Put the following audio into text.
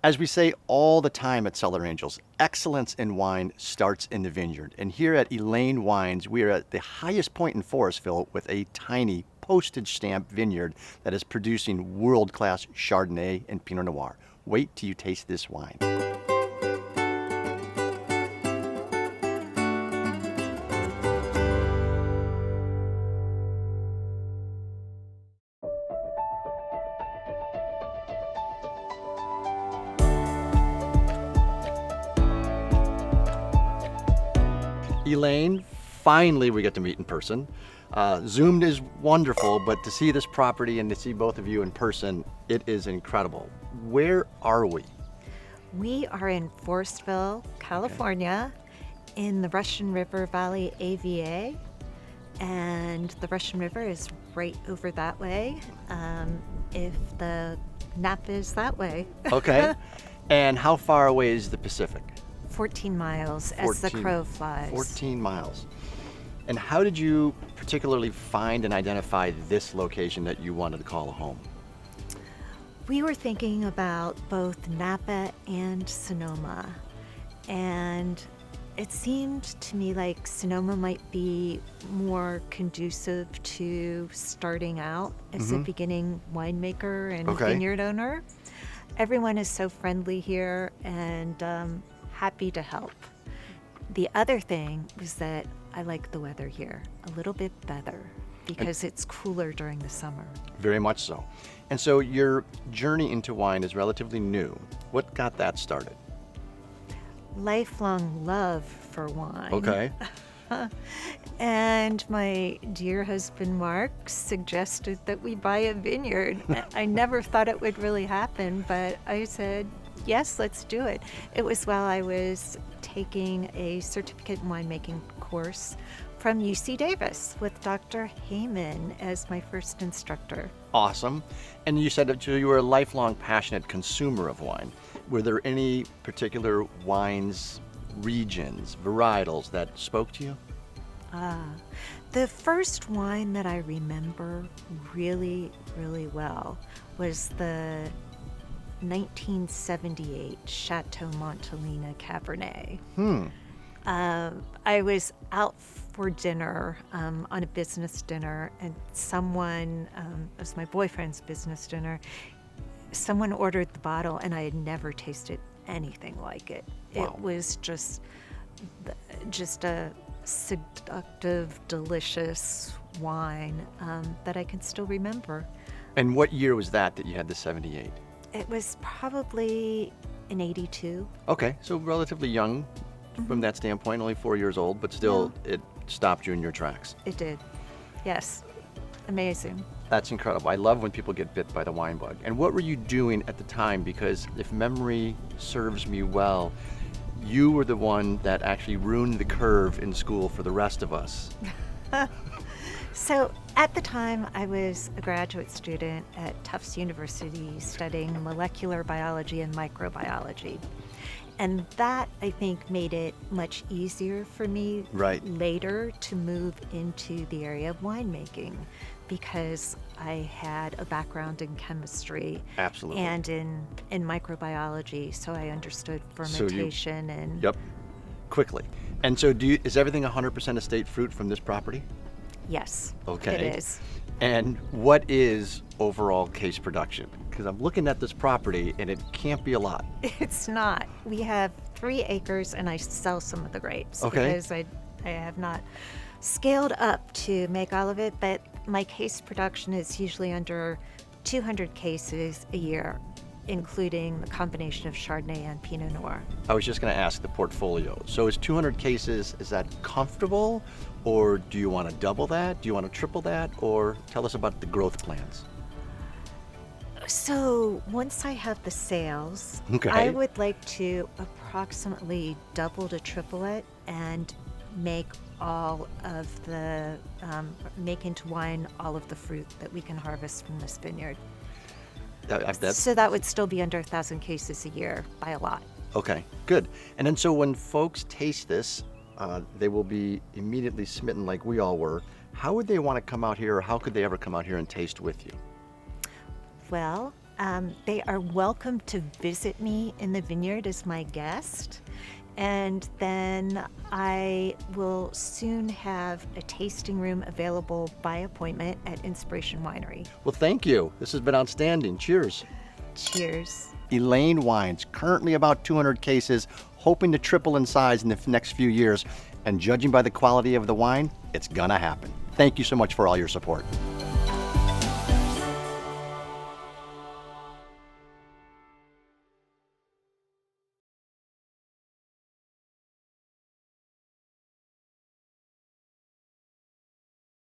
As we say all the time at Cellar Angels, excellence in wine starts in the vineyard. And here at Elaine Wines, we are at the highest point in Forestville with a tiny postage stamp vineyard that is producing world-class Chardonnay and Pinot Noir. Wait till you taste this wine. Elaine, finally we get to meet in person. Zoomed is wonderful, but to see this property and to see both of you in person, it is incredible. Where are we? We are in Forestville, California, in the Russian River Valley AVA, and the Russian River is right over that way, if the Napa is that way. Okay. And how far away is the Pacific? 14 miles as the crow flies. 14 miles. And how did you particularly find and identify this location that you wanted to call a home? We were thinking about both Napa and Sonoma, and it seemed to me like Sonoma might be more conducive to starting out as a beginning winemaker and vineyard owner. Everyone is so friendly here and happy to help. The other thing was that I like the weather here a little bit better because it's cooler during the summer. Very much so. And so your journey into wine is relatively new. What got that started? Lifelong love for wine. Okay. And my dear husband Mark suggested that we buy a vineyard. I never thought it would really happen, but I said, yes, let's do it. It was while I was taking a certificate in winemaking course from UC Davis with Dr. Heyman as my first instructor. Awesome. And you said that you were a lifelong passionate consumer of wine. Were there any particular wines, regions, varietals that spoke to you? The first wine that I remember really, really well was the 1978 Chateau Montelena Cabernet. I was out for dinner, on a business dinner, and someone, it was my boyfriend's business dinner, someone ordered the bottle and I had never tasted anything like it. Wow. It was just a seductive, delicious wine that I can still remember. And what year was that you had the 78? It was probably in 82. Okay, so relatively young from that standpoint, only 4 years old, but still it stopped you in your tracks. It did. Yes. Amazing. That's incredible. I love when people get bit by the wine bug. And what were you doing at the time? Because if memory serves me well, you were the one that actually ruined the curve in school for the rest of us. So at the time, I was a graduate student at Tufts University studying molecular biology and microbiology. And that, I think, made it much easier for me later to move into the area of winemaking because I had a background in chemistry. Absolutely. And in microbiology, so I understood fermentation and... Yep, quickly. And so is everything 100% estate fruit from this property? Yes, okay. It is. And what is overall case production? Because I'm looking at this property and it can't be a lot. It's not. We have 3 acres and I sell some of the grapes because I have not scaled up to make all of it, but my case production is usually under 200 cases a year, including the combination of Chardonnay and Pinot Noir. I was just going to ask the portfolio. So is 200 cases, is that comfortable? Or do you want to double that? Do you want to triple that? Or tell us about the growth plans. So once I have the sales, I would like to approximately double to triple it and make all of the, make into wine all of the fruit that we can harvest from this vineyard. So that would still be under 1,000 cases a year by a lot. Okay, good. And then so when folks taste this, they will be immediately smitten like we all were. How would they want to come out here, or how could they ever come out here and taste with you? Well, They are welcome to visit me in the vineyard as my guest. And then I will soon have a tasting room available by appointment at Inspiration Winery. Well, thank you. This has been outstanding. Cheers. Cheers. Elaine Wines, currently about 200 cases, hoping to triple in size in the next few years. And judging by the quality of the wine, it's gonna happen. Thank you so much for all your support.